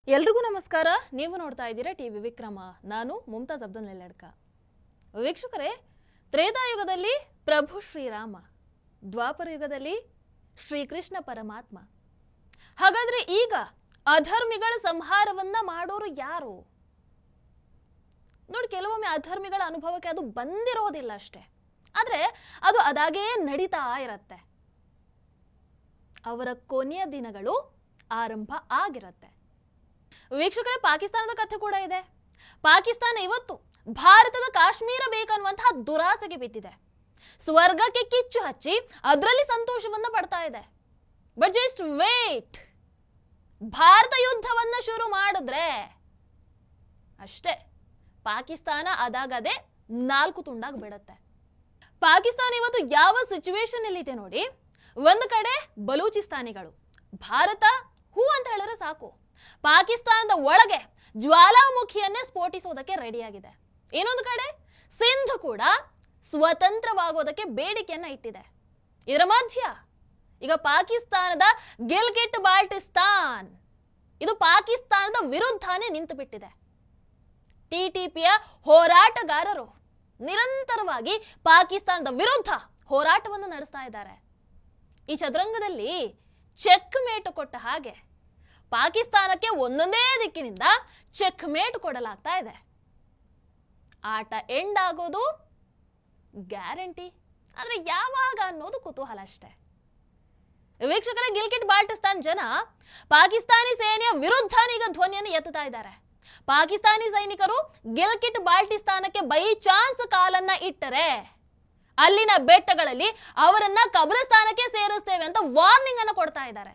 ಎಲ್ರಿಗೂ ನಮಸ್ಕಾರ. ನೀವು ನೋಡ್ತಾ ಇದ್ದೀರಾ ಟಿವಿ ವಿಕ್ರಮ. ನಾನು ಮುಮ್ತಾಜ್ ಅಬ್ದುಲ್ ನೆಲ್ಲಡ್ಕ. ವೀಕ್ಷಕರೇ, ತ್ರೇತಾಯುಗದಲ್ಲಿ ಪ್ರಭು ಶ್ರೀರಾಮ, ದ್ವಾಪರ ಯುಗದಲ್ಲಿ ಶ್ರೀಕೃಷ್ಣ ಪರಮಾತ್ಮ. ಹಾಗಾದ್ರೆ ಈಗ ಅಧರ್ಮಿಗಳ ಸಂಹಾರವನ್ನ ಮಾಡೋರು ಯಾರು? ನೋಡಿ, ಕೆಲವೊಮ್ಮೆ ಅಧರ್ಮಿಗಳ ಅನುಭವಕ್ಕೆ ಅದು ಬಂದಿರೋದಿಲ್ಲ ಅಷ್ಟೇ, ಆದ್ರೆ ಅದು ಅದಾಗೇ ನಡೀತಾ ಇರತ್ತೆ. ಅವರ ಕೊನೆಯ ದಿನಗಳು ಆರಂಭ ಆಗಿರತ್ತೆ. ವೀಕ್ಷಕರೇ, ಪಾಕಿಸ್ತಾನದ ಕಥೆ ಕೂಡ ಇದೆ. ಪಾಕಿಸ್ತಾನ ಇವತ್ತು ಭಾರತದ ಕಾಶ್ಮೀರ ಬೇಕನ್ನುವಂತಹ ದುರಾಸೆಗೆ ಬಿದ್ದಿದೆ. ಸ್ವರ್ಗಕ್ಕೆ ಕಿಚ್ಚು ಹಚ್ಚಿ ಅದರಲ್ಲಿ ಸಂತೋಷವನ್ನ ಪಡ್ತಾ ಇದೆ. ಬಟ್ ಜಸ್ಟ್ ವೇಟ್, ಭಾರತ ಯುದ್ಧವನ್ನ ಶುರು ಮಾಡಿದ್ರೆ ಅಷ್ಟೇ, ಪಾಕಿಸ್ತಾನ ಅದಾಗದೆ 4 ತುಂಡಾಗಿ ಬಿಡುತ್ತೆ. ಪಾಕಿಸ್ತಾನ ಇವತ್ತು ಯಾವ ಸಿಚುವೇಶನ್ ಅಲ್ಲಿ ಇದೆ ನೋಡಿ. ಒಂದು ಕಡೆ ಬಲೂಚಿಸ್ತಾನಿಗಳು ಭಾರತ ಹೂ ಅಂತ ಹೇಳಿದ್ರೆ ಸಾಕು, ಪಾಕಿಸ್ತಾನದ ಒಳಗೆ ಜ್ವಾಲಾಮುಖಿಯನ್ನೇ ಸ್ಫೋಟಿಸುವುದಕ್ಕೆ ರೆಡಿಯಾಗಿದೆ. ಇನ್ನೊಂದು ಕಡೆ ಸಿಂಧ್ ಕೂಡ ಸ್ವತಂತ್ರವಾಗುವುದಕ್ಕೆ ಬೇಡಿಕೆಯನ್ನ ಇಟ್ಟಿದೆ. ಇದರ ಮಧ್ಯ ಈಗ ಪಾಕಿಸ್ತಾನದ ಗಿಲ್ಗಿಟ್ ಬಾಲ್ಟಿಸ್ತಾನ್ ಇದು ಪಾಕಿಸ್ತಾನದ ವಿರುದ್ಧನೇ ನಿಂತು ಬಿಟ್ಟಿದೆ. ಟಿಟಿಪಿಯ ಹೋರಾಟಗಾರರು ನಿರಂತರವಾಗಿ ಪಾಕಿಸ್ತಾನದ ವಿರುದ್ಧ ಹೋರಾಟವನ್ನು ನಡೆಸ್ತಾ ಇದ್ದಾರೆ. ಈ ಚದುರಂಗದಲ್ಲಿ ಚೆಕ್ ಮೇಟ್ ಕೊಟ್ಟ ಹಾಗೆ ಪಾಕಿಸ್ತಾನಕ್ಕೆ ಒಂದೊಂದೇ ದಿಕ್ಕಿನಿಂದ ಚೆಕ್ ಮೇಟ್ ಕೊಡಲಾಗ್ತಾ ಇದೆ. ಆಟ ಎಂಡ್ ಆಗೋದು ಗ್ಯಾರಂಟಿ, ಆದ್ರೆ ಯಾವಾಗ ಅನ್ನೋದು ಕುತೂಹಲ ಅಷ್ಟೇ. ವೀಕ್ಷಕರೇ, ಗಿಲ್ಗಿಟ್ ಬಾಲ್ಟಿಸ್ತಾನ್ ಜನ ಪಾಕಿಸ್ತಾನಿ ಸೇನೆಯ ವಿರುದ್ಧ ಈಗ ಧ್ವನಿಯನ್ನು ಎತ್ತುತ್ತಾ ಇದ್ದಾರೆ. ಪಾಕಿಸ್ತಾನಿ ಸೈನಿಕರು ಗಿಲ್ಗಿಟ್ ಬಾಲ್ಟಿಸ್ತಾನಕ್ಕೆ ಬೈ ಚಾನ್ಸ್ ಕಾಲನ್ನ ಇಟ್ಟರೆ ಅಲ್ಲಿನ ಬೆಟ್ಟಗಳಲ್ಲಿ ಅವರನ್ನ ಕಬ್ರಸ್ತಾನಕ್ಕೆ ಸೇರಿಸ್ತೇವೆ ಅಂತ ವಾರ್ನಿಂಗ್ ಅನ್ನು ಕೊಡ್ತಾ ಇದ್ದಾರೆ.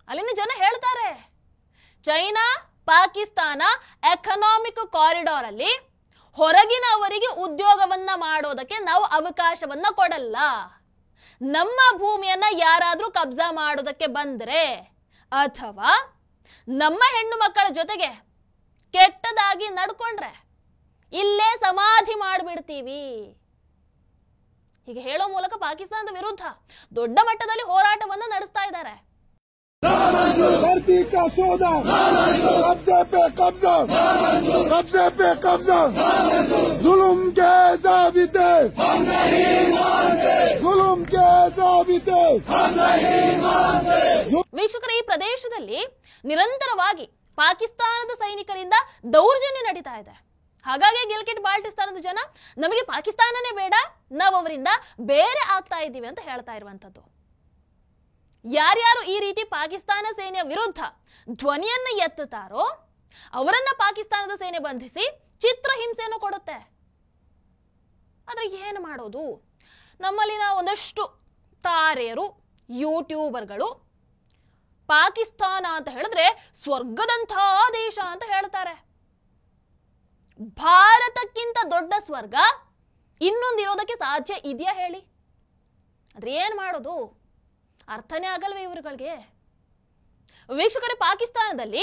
ಅಲ್ಲಿನ ಜನ ಹೇಳ್ತಾರೆ, ಚೈನಾ ಪಾಕಿಸ್ತಾನ ಎಕನಾಮಿಕ್ ಕಾರಿಡಾರ್ ಅಲ್ಲಿ ಹೊರಗಿನವರಿಗೆ ಉದ್ಯೋಗವನ್ನ ಮಾಡೋದಕ್ಕೆ ನಾವು ಅವಕಾಶವನ್ನ ಕೊಡಲ್ಲ. ನಮ್ಮ ಭೂಮಿಯನ್ನ ಯಾರಾದ್ರೂ ಕಬ್ಜಾ ಮಾಡೋದಕ್ಕೆ ಬಂದ್ರೆ ಅಥವಾ ನಮ್ಮ ಹೆಣ್ಣು ಮಕ್ಕಳ ಜೊತೆಗೆ ಕೆಟ್ಟದಾಗಿ ನಡ್ಕೊಂಡ್ರೆ ಇಲ್ಲೇ ಸಮಾಧಿ ಮಾಡಿಬಿಡ್ತೀವಿ. ಹೀಗೆ ಹೇಳೋ ಮೂಲಕ ಪಾಕಿಸ್ತಾನದ ವಿರುದ್ಧ ದೊಡ್ಡ ಮಟ್ಟದಲ್ಲಿ ಹೋರಾಟವನ್ನು ನಡೆಸ್ತಾ ಇದ್ದಾರೆ. धरती का सौदा, कब्जे पे कब्जा, कब्जे पे कब्जा, जुल्म के ज़ाबिते, जुल्म के ज़ाबिते. ವೀಕ್ಷಕರ, ಈ ಪ್ರದೇಶದಲ್ಲಿ ನಿರಂತರವಾಗಿ ಪಾಕಿಸ್ತಾನದ ಸೈನಿಕರಿಂದ ದೌರ್ಜನ್ಯ ನಡೀತಾ ಇದೆ. ಹಾಗಾಗಿ ಗಿಲ್ಗಿಟ್ ಬಾಲ್ಟಿಸ್ತಾನದ ಜನ ನಮಗೆ ಪಾಕಿಸ್ತಾನನೇ ಬೇಡ, ನಾವು ಅವರಿಂದ ಬೇರೆ ಆಗ್ತಾ ಇದ್ದೀವಿ ಅಂತ ಹೇಳ್ತಾ ಇರುವಂತದ್ದು. ಯಾರ್ಯಾರು ಈ ರೀತಿ ಪಾಕಿಸ್ತಾನ ಸೇನೆಯ ವಿರುದ್ಧ ಧ್ವನಿಯನ್ನ ಎತ್ತುತ್ತಾರೋ ಅವರನ್ನ ಪಾಕಿಸ್ತಾನದ ಸೇನೆ ಬಂಧಿಸಿ ಚಿತ್ರಹಿಂಸೆಯನ್ನು ಕೊಡುತ್ತೆ. ಆದ್ರೆ ಏನು ಮಾಡೋದು? ನಮ್ಮಲ್ಲಿನ ಒಂದಷ್ಟು ತಾರೆಯರು, ಯೂಟ್ಯೂಬರ್ಗಳು ಪಾಕಿಸ್ತಾನ ಅಂತ ಹೇಳಿದ್ರೆ ಸ್ವರ್ಗದಂತಹ ದೇಶ ಅಂತ ಹೇಳ್ತಾರೆ. ಭಾರತಕ್ಕಿಂತ ದೊಡ್ಡ ಸ್ವರ್ಗ ಇನ್ನೊಂದಿರೋದಕ್ಕೆ ಸಾಧ್ಯ ಇದೆಯಾ ಹೇಳಿ? ಆದ್ರೆ ಏನ್ ಮಾಡೋದು? ಅರ್ಥನೇ ಆಗಲ್ವೇ ಇವರುಗಳಿಗೆ. ವೀಕ್ಷಕರೇ, ಪಾಕಿಸ್ತಾನದಲ್ಲಿ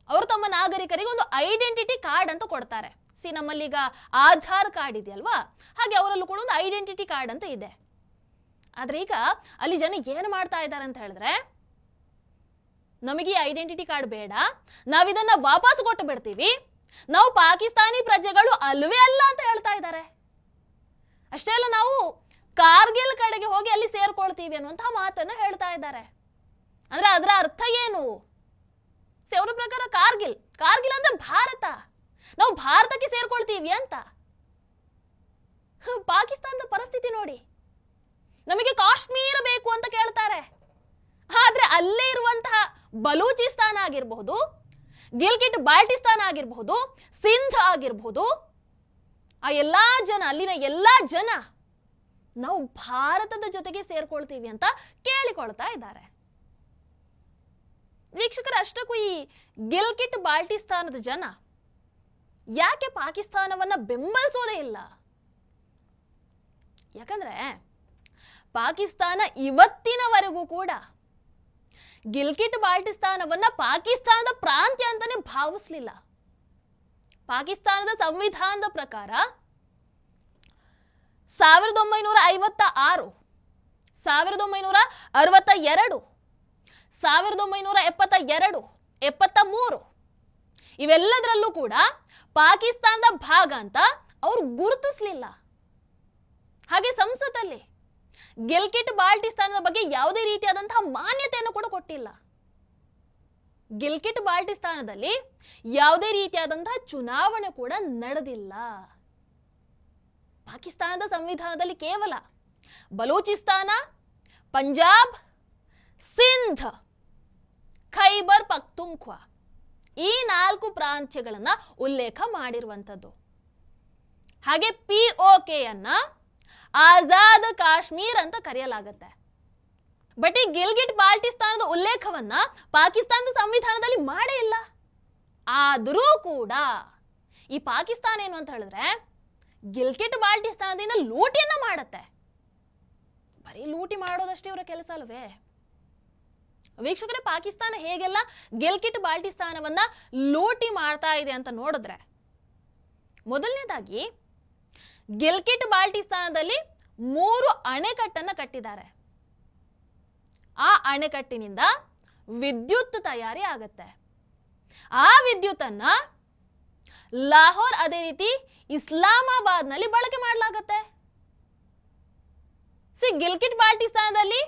ಅವರು ತಮ್ಮ ನಾಗರಿಕರಿಗೆ ಒಂದು ಐಡೆಂಟಿಟಿ ಕಾರ್ಡ್ ಅಂತ ಕೊಡ್ತಾರೆ. ನಮ್ಮಲ್ಲಿ ಈಗ ಆಧಾರ್ ಕಾರ್ಡ್ ಇದೆಯಲ್ವಾ, ಹಾಗೆ ಅವರಲ್ಲೂ ಕೂಡ ಒಂದು ಐಡೆಂಟಿಟಿ ಕಾರ್ಡ್ ಅಂತ ಇದೆ. ಆದ್ರೆ ಈಗ ಅಲ್ಲಿ ಜನ ಏನ್ ಮಾಡ್ತಾ ಇದ್ದಾರೆ ಅಂತ ಹೇಳಿದ್ರೆ, ನಮಗೆ ಈ ಐಡೆಂಟಿಟಿ ಕಾರ್ಡ್ ಬೇಡ, ನಾವಿದನ್ನ ವಾಪಸ್ ಕೊಟ್ಟು ಬಿಡ್ತೀವಿ, ನಾವು ಪಾಕಿಸ್ತಾನಿ ಪ್ರಜೆಗಳು ಅಲ್ವೇ ಅಲ್ಲ ಅಂತ ಹೇಳ್ತಾ ಇದ್ದಾರೆ. ಅಷ್ಟೇ ಅಲ್ಲ, ನಾವು ಕಾರ್ಗಿಲ್ ಕಡೆಗೆ ಹೋಗಿ ಅಲ್ಲಿ ಸೇರ್ಕೊಳ್ತೀವಿ ಅನ್ನುವಂತಹ ಮಾತನ್ನ ಹೇಳ್ತಾ ಇದ್ದಾರೆ. ಅಂದ್ರೆ ಅದರ ಅರ್ಥ ಏನು? ಅವರ ಪ್ರಕಾರ ಕಾರ್ಗಿಲ್ ಅಂದ್ರೆ ಭಾರತ, ನಾವು ಭಾರತಕ್ಕೆ ಸೇರ್ಕೊಳ್ತೀವಿ ಅಂತ. ಪಾಕಿಸ್ತಾನದ ಪರಿಸ್ಥಿತಿ ನೋಡಿ, ನಮಗೆ ಕಾಶ್ಮೀರ ಬೇಕು ಅಂತ ಕೇಳ್ತಾರೆ. ಆದ್ರೆ ಅಲ್ಲೇ ಇರುವಂತಹ ಬಲೂಚಿಸ್ತಾನ ಆಗಿರಬಹುದು, ಗಿಲ್ಗಿಟ್ ಬಾಲ್ಟಿಸ್ತಾನ ಆಗಿರಬಹುದು, ಸಿಂಧ್ ಆಗಿರಬಹುದು, ಆ ಎಲ್ಲಾ ಜನ, ಅಲ್ಲಿನ ಎಲ್ಲಾ ಜನ ನಾವು ಭಾರತದ ಜೊತೆಗೆ ಸೇರ್ಕೊಳ್ತೀವಿ ಅಂತ ಕೇಳಿಕೊಳ್ತಾ ಇದ್ದಾರೆ. ವೀಕ್ಷಕರ, ಅಷ್ಟಕ್ಕೂ ಈ ಗಿಲ್ಗಿಟ್ ಬಾಲ್ಟಿಸ್ತಾನದ ಜನ ಯಾಕೆ ಪಾಕಿಸ್ತಾನವನ್ನ ಬೆಂಬಲಿಸೋದೇ ಇಲ್ಲ? ಯಾಕಂದ್ರೆ ಪಾಕಿಸ್ತಾನ ಇವತ್ತಿನವರೆಗೂ ಕೂಡ ಗಿಲ್ಗಿಟ್ ಬಾಲ್ಟಿಸ್ತಾನವನ್ನ ಪಾಕಿಸ್ತಾನದ ಪ್ರಾಂತ್ಯ ಅಂತಾನೆ ಭಾವಿಸ್ಲಿಲ್ಲ. ಪಾಕಿಸ್ತಾನದ ಸಂವಿಧಾನದ ಪ್ರಕಾರ 1956, 1962, 1972, 73 ಇವೆಲ್ಲದರಲ್ಲೂ ಕೂಡ ಪಾಕಿಸ್ತಾನದ ಭಾಗ ಅಂತ ಅವರು ಗುರುತಿಸಲಿಲ್ಲ. ಹಾಗೆ ಸಂಸತ್ತಲ್ಲಿ ಗಿಲ್ಗಿಟ್ ಬಾಲ್ಟಿಸ್ತಾನದ ಬಗ್ಗೆ ಯಾವುದೇ ರೀತಿಯಾದಂತಹ ಮಾನ್ಯತೆಯನ್ನು ಕೂಡ ಕೊಟ್ಟಿಲ್ಲ. ಗಿಲ್ಗಿಟ್ ಬಾಲ್ಟಿಸ್ತಾನದಲ್ಲಿ ಯಾವುದೇ ರೀತಿಯಾದಂತಹ ಚುನಾವಣೆ ಕೂಡ ನಡೆದಿಲ್ಲ. ಪಾಕಿಸ್ತಾನದ ಸಂವಿಧಾನದಲ್ಲಿ ಕೇವಲ ಬಲೂಚಿಸ್ತಾನ, ಪಂಜಾಬ್, ಸಿಂಧ್, ಖೈಬರ್ ಪಖ್ತೂನ್ಖ್ವಾ ಈ 4 ಪ್ರಾಂತ್ಯಗಳನ್ನ ಉಲ್ಲೇಖ ಮಾಡಿರುವಂತದ್ದು. ಹಾಗೆ POK ಅನ್ನ ಆಜಾದ್ ಕಾಶ್ಮೀರ್ ಅಂತ ಕರೆಯಲಾಗುತ್ತೆ. ಬಟ್ ಈ ಗಿಲ್ಗಿಟ್ ಬಾಲ್ಟಿಸ್ತಾನದ ಉಲ್ಲೇಖವನ್ನ ಪಾಕಿಸ್ತಾನದ ಸಂವಿಧಾನದಲ್ಲಿ ಮಾಡೇ ಇಲ್ಲ. ಆದರೂ ಕೂಡ ಈ ಪಾಕಿಸ್ತಾನ ಏನು ಅಂತ ಹೇಳಿದ್ರೆ ಗಿಲ್ಗಿಟ್ ಬಾಲ್ಟಿಸ್ತಾನದಿಂದ ಲೂಟಿಯನ್ನ ಮಾಡತ್ತೆ. ಬರೀ ಲೂಟಿ ಮಾಡೋದಷ್ಟೇ ಇವರ ಕೆಲಸ ಅಲ್ವೇ? ವೀಕ್ಷಕರೇ, ಪಾಕಿಸ್ತಾನ ಹೇಗೆಲ್ಲ ಗಿಲ್ಗಿಟ್ ಬಾಲ್ಟಿಸ್ತಾನವನ್ನ ಲೂಟಿ ಮಾಡ್ತಾ ಇದೆ ಅಂತ ನೋಡಿದ್ರೆ, ಮೊದಲನೇದಾಗಿ ಗಿಲ್ಗಿಟ್ ಬಾಲ್ಟಿಸ್ತಾನದಲ್ಲಿ 3 ಅಣೆಕಟ್ಟನ್ನ ಕಟ್ಟಿದ್ದಾರೆ. ಆ ಅಣೆಕಟ್ಟಿನಿಂದ ವಿದ್ಯುತ್ ತಯಾರಿ ಆಗತ್ತೆ. ಆ ವಿದ್ಯುತ್ತನ್ನ ಲಾಹೋರ್ ಅದೇ ರೀತಿ ಇಸ್ಲಾಮಾಬಾದ್ ನಲ್ಲಿ ಬಳಕೆ ಮಾಡಲಾಗತ್ತೆ. ಗಿಲ್ಗಿಟ್ ಬಾಲ್ಟಿಸ್ತಾನದಲ್ಲಿ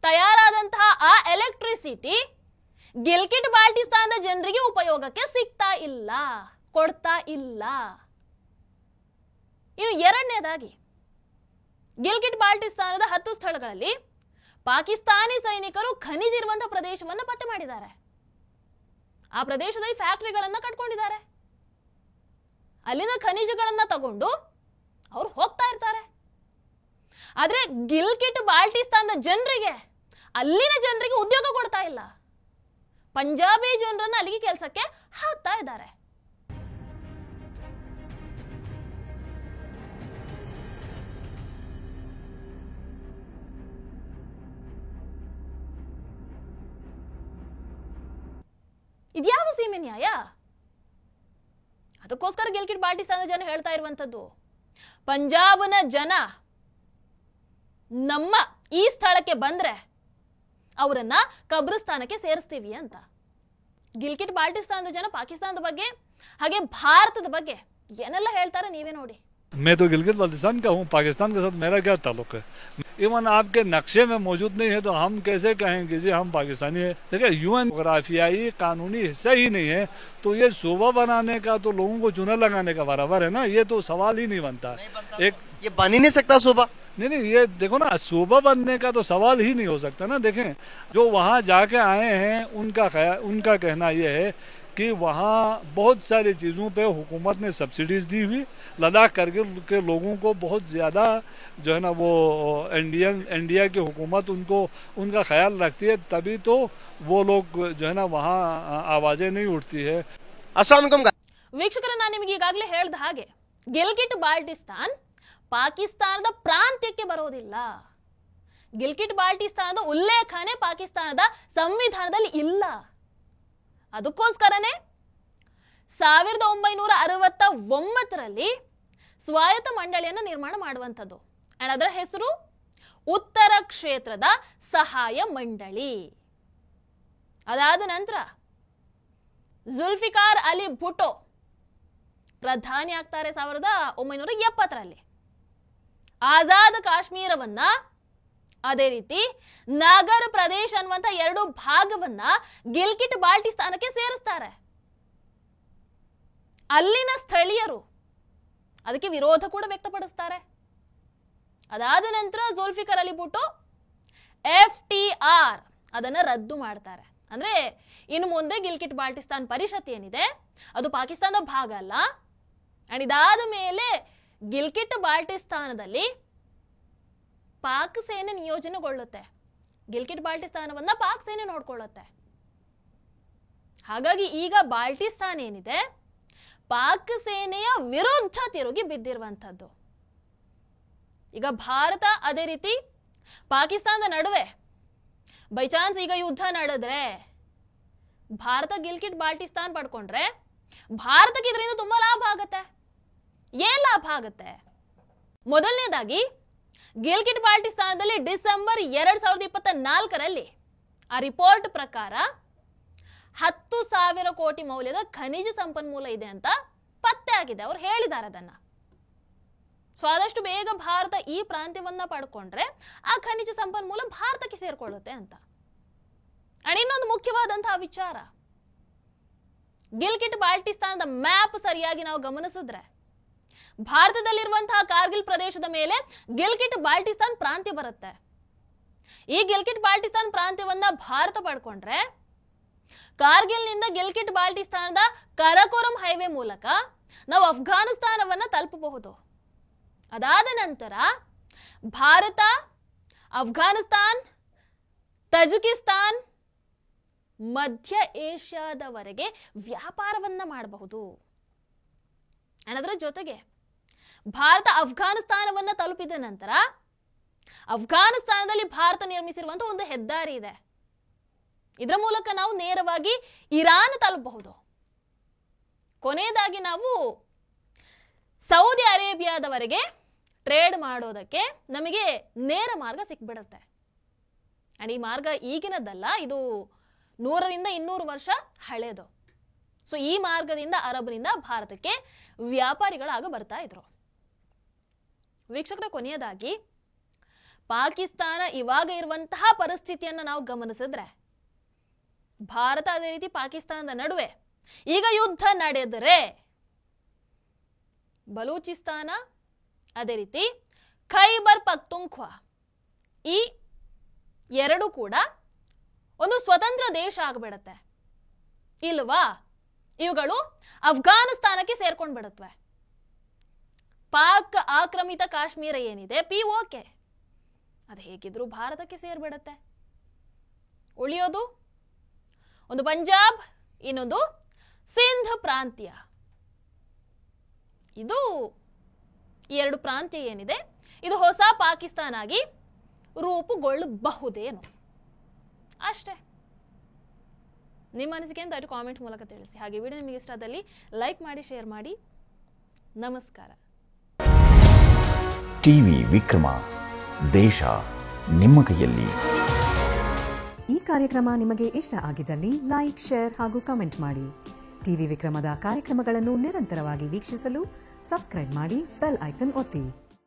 ತಯಾರಾದಂತಹ ಆ ಎಲೆಕ್ಟ್ರಿಸಿಟಿ ಗಿಲ್ಗಿಟ್ ಬಾಲ್ಟಿಸ್ತಾನದ ಜನರಿಗೆ ಉಪಯೋಗಕ್ಕೆ ಸಿಗ್ತಾ ಇಲ್ಲ, ಕೊಡ್ತಾ ಇಲ್ಲ. ಇನ್ನು ಎರಡನೇದಾಗಿ ಗಿಲ್ಗಿಟ್ ಬಾಲ್ಟಿಸ್ತಾನದ 10 ಸ್ಥಳಗಳಲ್ಲಿ ಪಾಕಿಸ್ತಾನಿ ಸೈನಿಕರು ಖನಿಜ ಇರುವಂತಹ ಪ್ರದೇಶವನ್ನು ಪತ್ತೆ ಮಾಡಿದ್ದಾರೆ. ಆ ಪ್ರದೇಶದಲ್ಲಿ ಫ್ಯಾಕ್ಟರಿಗಳನ್ನ ಕಟ್ಕೊಂಡಿದ್ದಾರೆ. ಅಲ್ಲಿನ ಖನಿಜಗಳನ್ನ ತಗೊಂಡು ಅವ್ರು ಹೋಗ್ತಾ ಇರ್ತಾರೆ. ಆದ್ರೆ ಗಿಲ್ಗಿಟ್ ಬಾಲ್ಟಿಸ್ತಾನದ ಜನರಿಗೆ, ಅಲ್ಲಿನ ಜನರಿಗೆ ಉದ್ಯೋಗ ಕೊಡ್ತಾ ಇಲ್ಲ. ಪಂಜಾಬಿ ಜನರನ್ನ ಅಲ್ಲಿಗೆ ಕೆಲಸಕ್ಕೆ ಹಾಕ್ತಾ ಇದ್ದಾರೆ. ಇದ್ಯಾವ ಸೀಮೆ ನ್ಯಾಯ? ಅದಕ್ಕೋಸ್ಕರ ಗಿಲ್ಗಿಟ್ ಬಾಲ್ಟಿಸ್ತಾನದ ಜನ ಹೇಳ್ತಾ ಇರುವಂತದ್ದು, ಪಂಜಾಬ್ನ ಜನ ನಮ್ಮ ಈ ಸ್ಥಳಕ್ಕೆ ಬಂದ್ರೆ ಅವರನ್ನ ಕಬ್ರಿಸ್ತಾನಕ್ಕೆ ಸೇರಿಸ್ತೀವಿ ಅಂತ. ಗಿಲ್ಗಿಟ್ ಬಾಲ್ಟಿಸ್ತಾನದ ಜನ ಪಾಕಿಸ್ತಾನದ ಬಗ್ಗೆ ಹಾಗೆ ಭಾರತದ ಬಗ್ಗೆ ಏನೆಲ್ಲ ಹೇಳ್ತಾರೆ ನೀವೇ ನೋಡಿ. मैं तो गिलगित बाल्टिस्तान का हूँ, पाकिस्तान के साथ मेरा क्या ताल्लुक है? इवन आपके नक्शे में मौजूद नहीं है तो हम कैसे कहेंगे जी हम पाकिस्तानी है? देखिए यूएन जोग्राफियाई कानूनी हिस्सा ही नहीं है तो ये सूबा बनाने का तो लोगों को चुना लगाने का बराबर है ना. ये तो सवाल ही नहीं बनता. एक ये बन ही नहीं सकता सूबा. नहीं, ये देखो ना, सूबा बनने का तो सवाल ही नहीं हो सकता ना. देखें, जो वहाँ जाके आए हैं उनका कहना ये है कि वहाँ बहुत सारी चीज़ों पे हुकूमत ने सब्सिडीज दी हुई. लद्दाख करगिल के लोगों को बहुत ज़्यादा जो है ना वो इंडिया की हुकूमत उनका ख्याल रखती है, तभी तो वो लोग जो है ना वहाँ आवाज़ें नहीं उठती है. अस्सलाम वालेकुम. ವೀಕ್ಷಕರ, ನಾನು ನಿಮಗೆ ಈಗಾಗಲೇ ಹೇಳಿದ ಹಾಗೆ ಗಿಲ್ಗಿಟ್ ಬಾಲ್ಟಿಸ್ತಾನ್ ಪಾಕಿಸ್ತಾನದ ಪ್ರಾಂತ್ಯಕ್ಕೆ ಬರೋದಿಲ್ಲ. ಗಿಲ್ಗಿಟ್ ಬಾಲ್ಟಿಸ್ತಾನದ ಉಲ್ಲೇಖನೆ ಪಾಕಿಸ್ತಾನದ ಸಂವಿಧಾನದಲ್ಲಿ ಇಲ್ಲ. ಅದಕ್ಕೋಸ್ಕರನೇ 1969ರಲ್ಲಿ ಸ್ವಾಯತ್ತ ಮಂಡಳಿಯನ್ನು ನಿರ್ಮಾಣ ಮಾಡುವಂಥದ್ದು. ಅಂಡ್ ಅದರ ಹೆಸರು ಉತ್ತರ ಕ್ಷೇತ್ರದ ಸಹಾಯ ಮಂಡಳಿ. ಅದಾದ ನಂತರ ಜುಲ್ಫಿಕಾರ್ ಅಲಿ ಭುಟ್ಟೋ ಪ್ರಧಾನಿ ಆಗ್ತಾರೆ 1970ರಲ್ಲಿ. ಆಜಾದ್ ಕಾಶ್ಮೀರವನ್ನ ಅದೇ ರೀತಿ ನಾಗರ್ ಪ್ರದೇಶ ಅನ್ನುವಂತ 2 ಭಾಗವನ್ನ ಗಿಲ್ಗಿಟ್ ಬಾಲ್ಟಿಸ್ತಾನಕ್ಕೆ ಸೇರಿಸ್ತಾರೆ. ಅಲ್ಲಿನ ಸ್ಥಳೀಯರು ಅದಕ್ಕೆ ವಿರೋಧ ಕೂಡ ವ್ಯಕ್ತಪಡಿಸ್ತಾರೆ. ಅದಾದ ನಂತರ ಜುಲ್ಫಿಕರ್ ಅಲಿ ಭುಟ್ಟೋ FTR ಅದನ್ನ ರದ್ದು ಮಾಡ್ತಾರೆ. ಅಂದ್ರೆ ಇನ್ನು ಮುಂದೆ ಗಿಲ್ಗಿಟ್ ಬಾಲ್ಟಿಸ್ತಾನ್ ಪರಿಷತ್ ಏನಿದೆ ಅದು ಪಾಕಿಸ್ತಾನದ ಭಾಗ ಅಲ್ಲ. ಅಂಡ್ ಇದಾದ ಮೇಲೆ ಗಿಲ್ಗಿಟ್ ಬಾಲ್ಟಿಸ್ತಾನದಲ್ಲಿ ಪಾಕ್ ಸೇನೆ ನಿಯೋಜನೆಗೊಳ್ಳುತ್ತೆ. ಗಿಲ್ಗಿಟ್ ಬಾಲ್ಟಿಸ್ತಾನವನ್ನ ಪಾಕ್ ಸೇನೆ ನೋಡ್ಕೊಳ್ಳುತ್ತೆ. ಹಾಗಾಗಿ ಈಗ ಬಾಲ್ಟಿಸ್ತಾನ್ ಏನಿದೆ ಪಾಕ್ ಸೇನೆಯ ವಿರುದ್ಧ ತಿರುಗಿ ಬಿದ್ದಿರುವಂತದ್ದು. ಈಗ ಭಾರತ ಅದೇ ರೀತಿ ಪಾಕಿಸ್ತಾನದ ನಡುವೆ ಬೈ ಚಾನ್ಸ್ ಈಗ ಯುದ್ಧ ನಡೆದ್ರೆ ಭಾರತ ಗಿಲ್ಗಿಟ್ ಬಾಲ್ಟಿಸ್ತಾನ್ ಪಡ್ಕೊಂಡ್ರೆ ಭಾರತಕ್ಕೆ ಇದರಿಂದ ತುಂಬಾ ಲಾಭ ಆಗತ್ತೆ. ಏನ್ ಲಾಭ ಆಗತ್ತೆ? ಮೊದಲನೇದಾಗಿ ಗಿಲ್ಗಿಟ್ ಬಾಲ್ಟಿಸ್ತಾನದಲ್ಲಿ ಡಿಸೆಂಬರ್ 2024ರಲ್ಲಿ ಆ ರಿಪೋರ್ಟ್ ಪ್ರಕಾರ 10,000 ಕೋಟಿ ಮೌಲ್ಯದ ಖನಿಜ ಸಂಪನ್ಮೂಲ ಇದೆ ಅಂತ ಪತ್ತೆ ಆಗಿದೆ. ಅವ್ರು ಹೇಳಿದ್ದಾರೆ ಅದನ್ನ. ಸೊ ಆದಷ್ಟು ಬೇಗ ಭಾರತ ಈ ಪ್ರಾಂತ್ಯವನ್ನ ಪಡ್ಕೊಂಡ್ರೆ ಆ ಖನಿಜ ಸಂಪನ್ಮೂಲ ಭಾರತಕ್ಕೆ ಸೇರ್ಕೊಳ್ಳುತ್ತೆ ಅಂತ. ಅಂಡ್ ಇನ್ನೊಂದು ಮುಖ್ಯವಾದಂತಹ ವಿಚಾರ, ಗಿಲ್ಗಿಟ್ ಬಾಲ್ಟಿಸ್ತಾನದ ಮ್ಯಾಪ್ ಸರಿಯಾಗಿ ನಾವು ಗಮನಿಸಿದ್ರೆ ಭಾರತದಲ್ಲಿರುವಂತಹ ಕಾರ್ಗಿಲ್ ಪ್ರದೇಶದ ಮೇಲೆ ಗಿಲ್ಗಿಟ್ ಬಾಲ್ಟಿಸ್ತಾನ್ ಪ್ರಾಂತ್ಯ ಬರುತ್ತೆ. ಈ ಗಿಲ್ಗಿಟ್ ಬಾಲ್ಟಿಸ್ತಾನ್ ಪ್ರಾಂತ್ಯವನ್ನ ಭಾರತ ಪಡ್ಕೊಂಡ್ರೆ ಕಾರ್ಗಿಲ್ನಿಂದ ಗಿಲ್ಗಿಟ್ ಬಾಲ್ಟಿಸ್ತಾನದ ಕರಕೋರಂ ಹೈವೇ ಮೂಲಕ ನಾವು ಅಫ್ಘಾನಿಸ್ತಾನವನ್ನ ತಲುಪಬಹುದು. ಅದಾದ ನಂತರ ಭಾರತ, ಅಫ್ಘಾನಿಸ್ತಾನ್, ತಜಿಕಿಸ್ತಾನ್, ಮಧ್ಯ ಏಷ್ಯಾದವರೆಗೆ ವ್ಯಾಪಾರವನ್ನ ಮಾಡಬಹುದು. ಅದರ ಜೊತೆಗೆ ಭಾರತ ಅಫ್ಘಾನಿಸ್ತಾನವನ್ನ ತಲುಪಿದ ನಂತರ ಅಫ್ಘಾನಿಸ್ತಾನದಲ್ಲಿ ಭಾರತ ನಿರ್ಮಿಸಿರುವಂತಹ ಒಂದು ಹೆದ್ದಾರಿ ಇದೆ. ಇದರ ಮೂಲಕ ನಾವು ನೇರವಾಗಿ ಇರಾನ್ ತಲುಪಬಹುದು. ಕೊನೆಯದಾಗಿ ನಾವು ಸೌದಿ ಅರೇಬಿಯಾದವರೆಗೆ ಟ್ರೇಡ್ ಮಾಡೋದಕ್ಕೆ ನಮಗೆ ನೇರ ಮಾರ್ಗ ಸಿಕ್ಬಿಡುತ್ತೆ. ಅಂಡ್ ಈ ಮಾರ್ಗ ಈಗಿನದಲ್ಲ, ಇದು 100ರಿಂದ 200 ವರ್ಷ ಹಳೆಯದು. ಸೊ ಈ ಮಾರ್ಗದಿಂದ ಅರಬ್ನಿಂದ ಭಾರತಕ್ಕೆ ವ್ಯಾಪಾರಿಗಳಾಗ ಬರ್ತಾ ಇದ್ರು. ವೀಕ್ಷಕರ, ಕೊನೆಯದಾಗಿ ಪಾಕಿಸ್ತಾನ ಇವಾಗ ಇರುವಂತಹ ಪರಿಸ್ಥಿತಿಯನ್ನು ನಾವು ಗಮನಿಸಿದ್ರೆ ಭಾರತ ಅದೇ ರೀತಿ ಪಾಕಿಸ್ತಾನದ ನಡುವೆ ಈಗ ಯುದ್ಧ ನಡೆದರೆ ಬಲೂಚಿಸ್ತಾನ ಅದೇ ರೀತಿ ಖೈಬರ್ ಪಖ್ತೂನ್ಖ್ವಾ ಈ ಎರಡು ಕೂಡ ಒಂದು ಸ್ವತಂತ್ರ ದೇಶ ಆಗಿಬಿಡುತ್ತೆ ಇಲ್ವಾ? ಇವುಗಳು ಅಫ್ಘಾನಿಸ್ತಾನಕ್ಕೆ ಸೇರ್ಕೊಂಡು ಬಿಡುತ್ತವೆ. ಪಾಕ್ ಆಕ್ರಮಿತ ಕಾಶ್ಮೀರ ಏನಿದೆ POK ಅದು ಹೇಗಿದ್ರು ಭಾರತಕ್ಕೆ ಸೇರ್ಬಿಡತ್ತೆ. ಉಳಿಯೋದು ಒಂದು ಪಂಜಾಬ್, ಇನ್ನೊಂದು ಸಿಂಧ್ ಪ್ರಾಂತ್ಯ. ಇದು ಈ ಎರಡು ಪ್ರಾಂತ್ಯ ಏನಿದೆ ಇದು ಹೊಸ ಪಾಕಿಸ್ತಾನ ಆಗಿ ರೂಪುಗೊಳ್ಳಬಹುದೇನು ಅಷ್ಟೇ. ನಿಮ್ಮ ಅನಿಸಿಕೆ ಅಂತ ಕಾಮೆಂಟ್ ಮೂಲಕ ತಿಳಿಸಿ. ಹಾಗೆ ವಿಡಿಯೋ ನಿಮಗೆ ಇಷ್ಟ ಆದಲ್ಲಿ ಲೈಕ್ ಮಾಡಿ, ಶೇರ್ ಮಾಡಿ. ನಮಸ್ಕಾರ. ಟಿವಿ ವಿಕ್ರಮ, ದೇಶ ನಿಮ್ಮ ಕೈಯಲ್ಲಿ. ಈ ಕಾರ್ಯಕ್ರಮ ನಿಮಗೆ ಇಷ್ಟ ಆಗಿದ್ದಲ್ಲಿ ಲೈಕ್, ಶೇರ್ ಹಾಗೂ ಕಮೆಂಟ್ ಮಾಡಿ. ಟಿವಿ ವಿಕ್ರಮದ ಕಾರ್ಯಕ್ರಮಗಳನ್ನು ನಿರಂತರವಾಗಿ ವೀಕ್ಷಿಸಲು ಸಬ್ಸ್ಕ್ರೈಬ್ ಮಾಡಿ, ಬೆಲ್ ಐಕನ್ ಒತ್ತಿ.